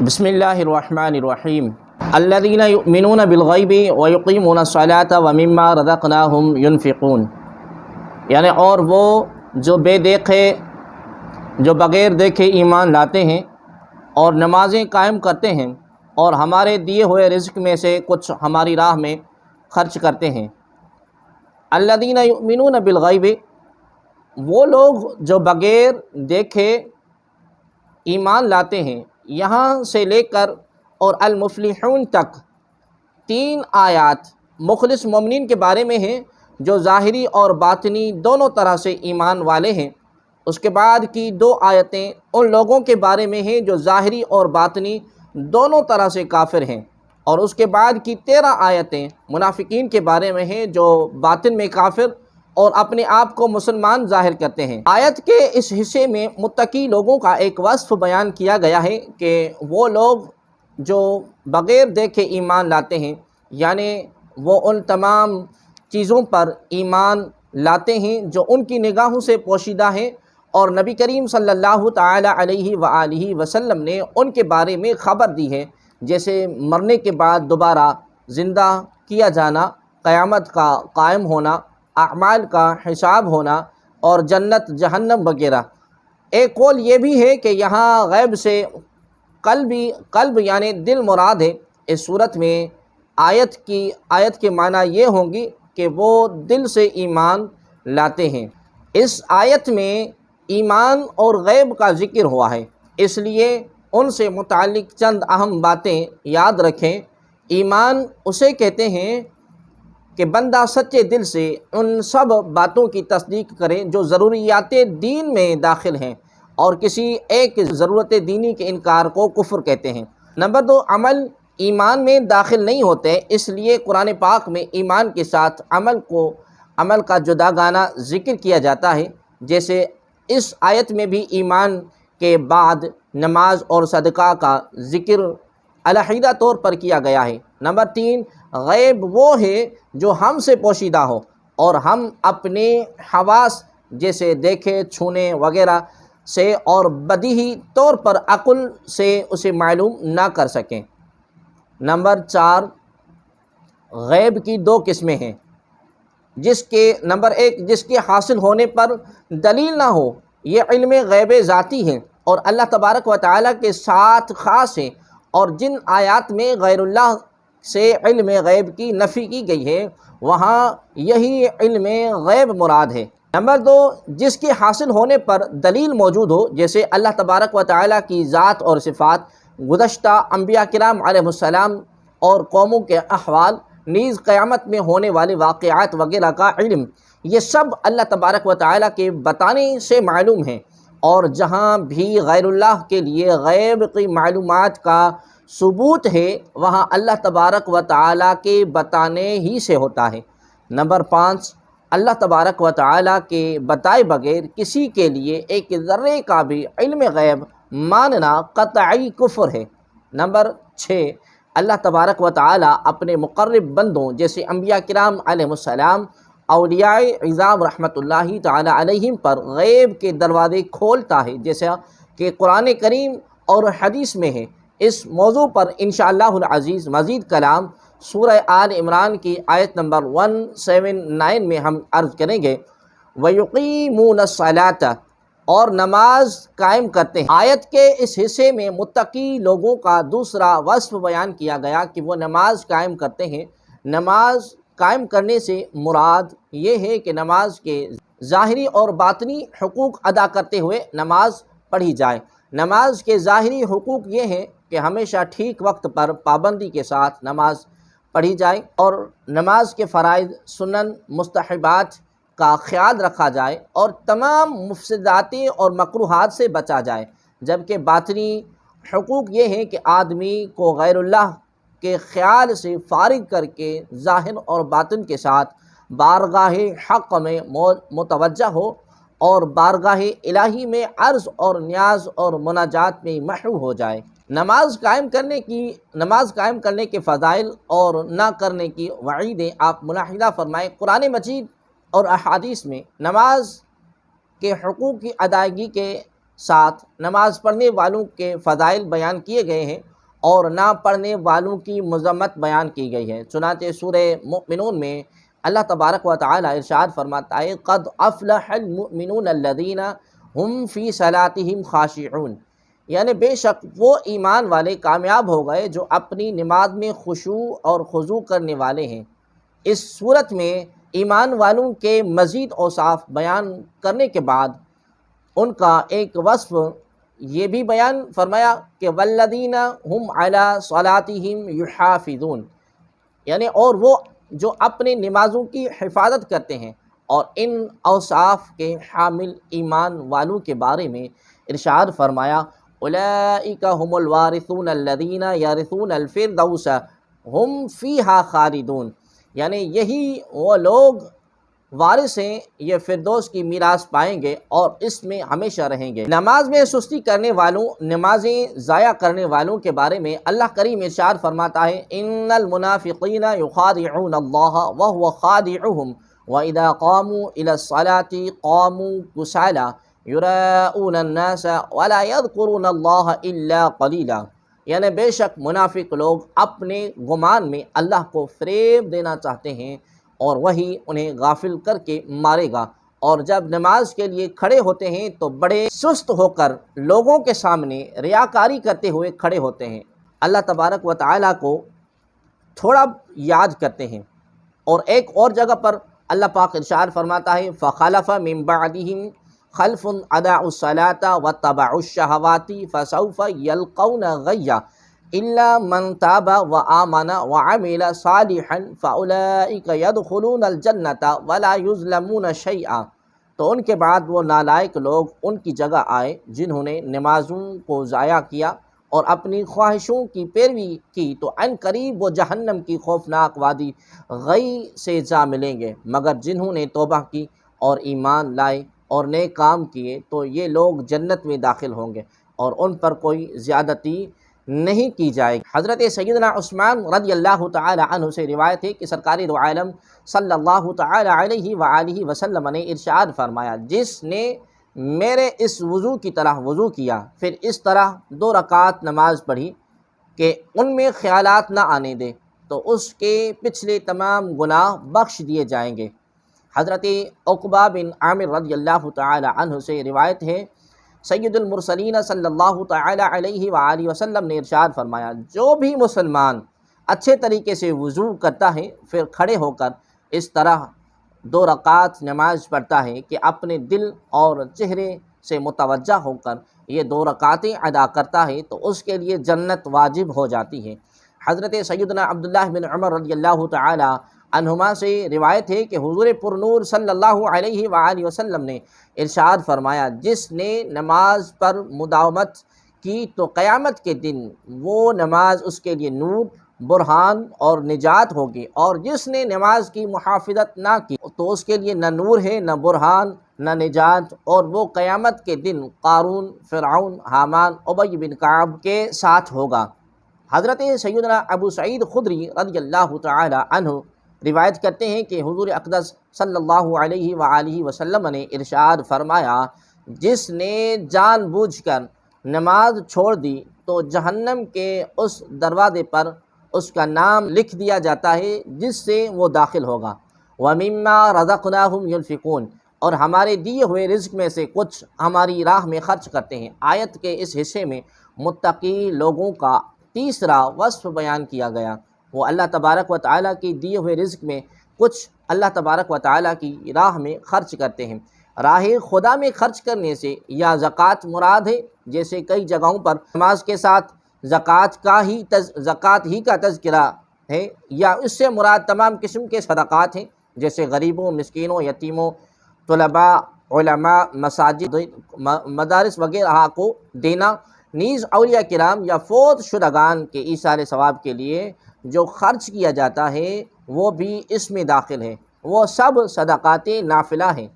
بسم اللہ الرحمن الرحیم الذین یؤمنون بالغیب ویقیمون الصلاۃ ومما رزقناہم ینفقون، یعنی اور وہ جو جو بغیر دیکھے ایمان لاتے ہیں اور نمازیں قائم کرتے ہیں اور ہمارے دیے ہوئے رزق میں سے کچھ ہماری راہ میں خرچ کرتے ہیں۔ الذین یؤمنون بالغیب، وہ لوگ جو بغیر دیکھے ایمان لاتے ہیں۔ یہاں سے لے کر اور المفلحون تک 3 آیات مخلص مومنین کے بارے میں ہیں جو ظاہری اور باطنی دونوں طرح سے ایمان والے ہیں۔ اس کے بعد کی 2 آیتیں ان لوگوں کے بارے میں ہیں جو ظاہری اور باطنی دونوں طرح سے کافر ہیں، اور اس کے بعد کی 13 آیتیں منافقین کے بارے میں ہیں جو باطن میں کافر اور اپنے آپ کو مسلمان ظاہر کرتے ہیں۔ آیت کے اس حصے میں متقی لوگوں کا ایک وصف بیان کیا گیا ہے کہ وہ لوگ جو بغیر دیکھے ایمان لاتے ہیں، یعنی وہ ان تمام چیزوں پر ایمان لاتے ہیں جو ان کی نگاہوں سے پوشیدہ ہیں، اور نبی کریم صلی اللہ تعالی علیہ وآلہ وسلم نے ان کے بارے میں خبر دی ہے، جیسے مرنے کے بعد دوبارہ زندہ کیا جانا، قیامت کا قائم ہونا، اعمال کا حساب ہونا اور جنت جہنم وغیرہ۔ ایک قول یہ بھی ہے کہ یہاں غیب سے قلب یعنی دل مراد ہے۔ اس صورت میں آیت کے معنی یہ ہوں گی کہ وہ دل سے ایمان لاتے ہیں۔ اس آیت میں ایمان اور غیب کا ذکر ہوا ہے، اس لیے ان سے متعلق چند اہم باتیں یاد رکھیں۔ ایمان اسے کہتے ہیں کہ بندہ سچے دل سے ان سب باتوں کی تصدیق کرے جو ضروریات دین میں داخل ہیں، اور کسی ایک ضرورت دینی کے انکار کو کفر کہتے ہیں۔ نمبر 2، عمل ایمان میں داخل نہیں ہوتے، اس لیے قرآن پاک میں ایمان کے ساتھ عمل کا جداگانہ ذکر کیا جاتا ہے، جیسے اس آیت میں بھی ایمان کے بعد نماز اور صدقہ کا ذکر علیحدہ طور پر کیا گیا ہے۔ نمبر 3، غیب وہ ہے جو ہم سے پوشیدہ ہو اور ہم اپنے حواس جیسے دیکھے، چھونے وغیرہ سے اور بدیہی طور پر عقل سے اسے معلوم نہ کر سکیں۔ نمبر 4، غیب کی 2 قسمیں ہیں، نمبر 1 جس کے حاصل ہونے پر دلیل نہ ہو، یہ علم غیب ذاتی ہے اور اللہ تبارک و تعالیٰ کے ساتھ خاص ہے، اور جن آیات میں غیر اللہ سے علم غیب کی نفی کی گئی ہے وہاں یہی علم غیب مراد ہے۔ نمبر 2، جس کے حاصل ہونے پر دلیل موجود ہو، جیسے اللہ تبارک و تعالیٰ کی ذات اور صفات، گزشتہ انبیاء کرام علیہ السلام اور قوموں کے احوال، نیز قیامت میں ہونے والے واقعات وغیرہ کا علم، یہ سب اللہ تبارک و تعالیٰ کے بتانے سے معلوم ہیں، اور جہاں بھی غیر اللہ کے لیے غیب کی معلومات کا ثبوت ہے وہاں اللہ تبارک و تعالیٰ کے بتانے ہی سے ہوتا ہے۔ نمبر 5، اللہ تبارک و تعالیٰ کے بتائے بغیر کسی کے لیے ایک ذرے کا بھی علم غیب ماننا قطعی کفر ہے۔ نمبر 6، اللہ تبارک و تعالیٰ اپنے مقرب بندوں جیسے انبیاء کرام علیہ السلام، اولیاء اعظام رحمۃ اللہ تعالی علیہم پر غیب کے دروازے کھولتا ہے، جیسا کہ قرآن کریم اور حدیث میں ہے۔ اس موضوع پر انشاءاللہ العزیز مزید کلام سورہ آل عمران کی آیت نمبر 179 میں ہم عرض کریں گے۔ وَيُقِيمُونَ الصَّلَاةَ، اور نماز قائم کرتے ہیں۔ آیت کے اس حصے میں متقی لوگوں کا دوسرا وصف بیان کیا گیا کہ وہ نماز قائم کرتے ہیں۔ نماز قائم کرنے سے مراد یہ ہے کہ نماز کے ظاہری اور باطنی حقوق ادا کرتے ہوئے نماز پڑھی جائے۔ نماز کے ظاہری حقوق یہ ہیں کہ ہمیشہ ٹھیک وقت پر پابندی کے ساتھ نماز پڑھی جائے، اور نماز کے فرائض، سنن، مستحبات کا خیال رکھا جائے، اور تمام مفسدات اور مکروہات سے بچا جائے۔ جبکہ باطنی حقوق یہ ہیں کہ آدمی کو غیر اللہ کے خیال سے فارغ کر کے ظاہر اور باطن کے ساتھ بارگاہ حق میں متوجہ ہو، اور بارگاہ الہی میں عرض اور نیاز اور مناجات میں محو ہو جائے۔ نماز قائم کرنے کے فضائل اور نہ کرنے کی وعیدیں آپ ملاحظہ فرمائیں۔ قرآن مجید اور احادیث میں نماز کے حقوق کی ادائیگی کے ساتھ نماز پڑھنے والوں کے فضائل بیان کیے گئے ہیں، اور نہ پڑھنے والوں کی مذمت بیان کی گئی ہے۔ چنانچہ سورہ مؤمنون میں اللہ تبارک و تعالی ارشاد فرماتا ہے قد افلح المؤمنون الذین ہم فی صلاتہم خاشعون، یعنی بے شک وہ ایمان والے کامیاب ہو گئے جو اپنی نماز میں خشوع اور خضوع کرنے والے ہیں۔ اس صورت میں ایمان والوں کے مزید اوصاف بیان کرنے کے بعد ان کا ایک وصف یہ بھی بیان فرمایا کہ والذین ہم علی صلاتہم یحافظون، یعنی اور وہ جو اپنے نمازوں کی حفاظت کرتے ہیں۔ اور ان اوصاف کے حامل ایمان والوں کے بارے میں ارشاد فرمایا اولئک هم الوارثون الذین یرثون الفردوس ہم فیہا خالدون، یعنی یہی وہ لوگ وارث ہیں، یہ فردوس کی میراث پائیں گے اور اس میں ہمیشہ رہیں گے۔ نماز میں سستی کرنے والوں، نمازیں ضائع کرنے والوں کے بارے میں اللہ کریم ارشاد فرماتا ہے ان المنافقین یخادعون اللہ وهو خادعهم وَإِذَا قَامُوا إِلَى الصَّلَاةِ قَامُوا كُسَالَىٰ يُرَاءُونَ النَّاسَ وَلَا يَذْكُرُونَ اللَّهَ إِلَّا قَلِيلًا، یعنی بے شک منافق لوگ اپنے گمان میں اللہ کو فریب دینا چاہتے ہیں اور وہی انہیں غافل کر کے مارے گا، اور جب نماز کے لیے کھڑے ہوتے ہیں تو بڑے سست ہو کر لوگوں کے سامنے ریاکاری کرتے ہوئے کھڑے ہوتے ہیں، اللہ تبارک و تعالیٰ کو تھوڑا یاد کرتے ہیں۔ اور ایک اور جگہ پر اللہ پاک ارشاد فرماتا ہے فَخَلَفَ مِن بَعْدِهِمْ خَلْفٌ أَضَاعُوا الصَّلَاةَ وَاتَّبَعُوا الشَّهَوَاتِ فَسَوْفَ يَلْقَوْنَ غَيًّا إِلَّا مَن تَابَ وَآمَنَ وَعَمِلَ صَالِحًا فَأُولَئِكَ يَدْخُلُونَ الْجَنَّةَ وَلَا يُظْلَمُونَ شَيْئًا، تو ان کے بعد وہ نالائق لوگ ان کی جگہ آئے جنہوں نے نمازوں کو ضائع کیا اور اپنی خواہشوں کی پیروی کی، تو عن قریب وہ جہنم کی خوفناک وادی غی سے جا ملیں گے، مگر جنہوں نے توبہ کی اور ایمان لائے اور نیک کام کیے تو یہ لوگ جنت میں داخل ہوں گے اور ان پر کوئی زیادتی نہیں کی جائے گی۔ حضرت سیدنا عثمان رضی اللہ تعالی عنہ سے روایت ہے کہ سرکار دو عالم صلی اللہ تعالی علیہ وآلہ وسلم نے ارشاد فرمایا جس نے میرے اس وضو کی طرح وضو کیا پھر اس طرح 2 رکعت نماز پڑھی کہ ان میں خیالات نہ آنے دے تو اس کے پچھلے تمام گناہ بخش دیے جائیں گے۔ حضرت عقبہ بن عامر رضی اللہ تعالی عنہ سے روایت ہے سید المرسلین صلی اللہ تعالی علیہ وآلہ وسلم نے ارشاد فرمایا جو بھی مسلمان اچھے طریقے سے وضو کرتا ہے پھر کھڑے ہو کر اس طرح 2 رکعت نماز پڑھتا ہے کہ اپنے دل اور چہرے سے متوجہ ہو کر یہ 2 رکعتیں ادا کرتا ہے تو اس کے لیے جنت واجب ہو جاتی ہے۔ حضرت سیدنا عبداللہ بن عمر رضی اللہ تعالی عنہما سے روایت ہے کہ حضور پرنور صلی اللہ علیہ وآلہ وسلم نے ارشاد فرمایا جس نے نماز پر مداومت کی تو قیامت کے دن وہ نماز اس کے لیے نور، برہان اور نجات ہوگی، اور جس نے نماز کی محافظت نہ کی تو اس کے لیے نہ نور ہے، نہ برہان، نہ نجات، اور وہ قیامت کے دن قارون، فرعون، حامان، ابی بن کعب کے ساتھ ہوگا۔ حضرت سیدنا ابو سعید خدری رضی اللہ تعالی عنہ روایت کرتے ہیں کہ حضور اقدس صلی اللہ علیہ وآلہ وسلم نے ارشاد فرمایا جس نے جان بوجھ کر نماز چھوڑ دی تو جہنم کے اس دروازے پر اس کا نام لکھ دیا جاتا ہے جس سے وہ داخل ہوگا۔ وَمِمَّا رَزَقْنَاهُمْ يُنْفِقُونَ، اور ہمارے دیے ہوئے رزق میں سے کچھ ہماری راہ میں خرچ کرتے ہیں۔ آیت کے اس حصے میں متقی لوگوں کا تیسرا وصف بیان کیا گیا، وہ اللہ تبارک و تعالیٰ کی دیے ہوئے رزق میں کچھ اللہ تبارک و تعالیٰ کی راہ میں خرچ کرتے ہیں۔ راہ خدا میں خرچ کرنے سے یا زکوٰۃ مراد ہے، جیسے کئی جگہوں پر نماز کے ساتھ زکوٰۃ ہی کا تذکرہ ہے، یا اس سے مراد تمام قسم کے صدقات ہیں جیسے غریبوں، مسکینوں، یتیموں، طلباء، علماء، مساجد، مدارس وغیرہ کو دینا، نیز اولیاء کرام یا فوت شدگان کے ایثار ثواب کے لیے جو خرچ کیا جاتا ہے وہ بھی اس میں داخل ہے، وہ سب صدقات نافلہ ہیں۔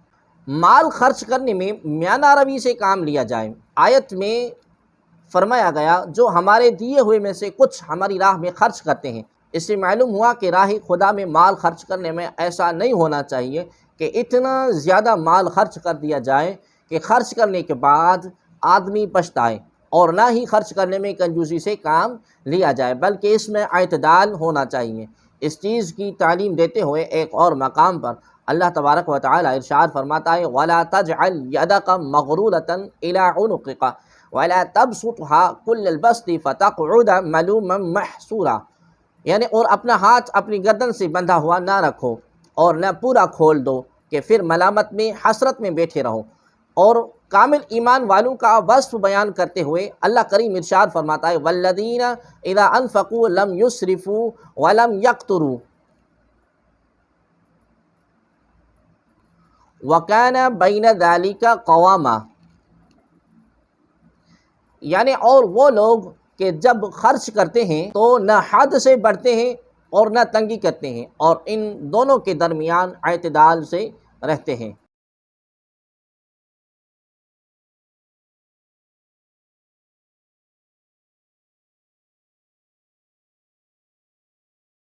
مال خرچ کرنے میں میانہ روی سے کام لیا جائے۔ آیت میں فرمایا گیا جو ہمارے دیے ہوئے میں سے کچھ ہماری راہ میں خرچ کرتے ہیں، اس سے معلوم ہوا کہ راہ خدا میں مال خرچ کرنے میں ایسا نہیں ہونا چاہیے کہ اتنا زیادہ مال خرچ کر دیا جائے کہ خرچ کرنے کے بعد آدمی پچھتائے اور نہ ہی خرچ کرنے میں کنجوسی سے کام لیا جائے، بلکہ اس میں اعتدال ہونا چاہیے۔ اس چیز کی تعلیم دیتے ہوئے ایک اور مقام پر اللہ تبارک و تعالی ارشاد فرماتا ہے وَلَا تَجْعَلْ يَدَكَ مَغْلُولَةً إِلَىٰ عُنُقِكَ وَلَا تَبْسُطْهَا كُلَّ الْبَسْطِ فَتَقْعُدَ مَلُومًا مَحْسُورًا، یعنی اور اپنا ہاتھ اپنی گردن سے بندھا ہوا نہ رکھو اور نہ پورا کھول دو کہ پھر ملامت میں حسرت میں بیٹھے رہو۔ اور کامل ایمان والوں کا وصف بیان کرتے ہوئے اللہ کریم ارشاد فرماتا ہے وَالَّذِينَ إِذَا أَنفَقُوا لَمْ يُسْرِفُوا وَلَمْ يَقْتُرُوا وَكَانَ بَيْنَ ذَلِكَ قَوَامًا، یعنی اور وہ لوگ کہ جب خرچ کرتے ہیں تو نہ حد سے بڑھتے ہیں اور نہ تنگی کرتے ہیں، اور ان دونوں کے درمیان اعتدال سے رہتے ہیں۔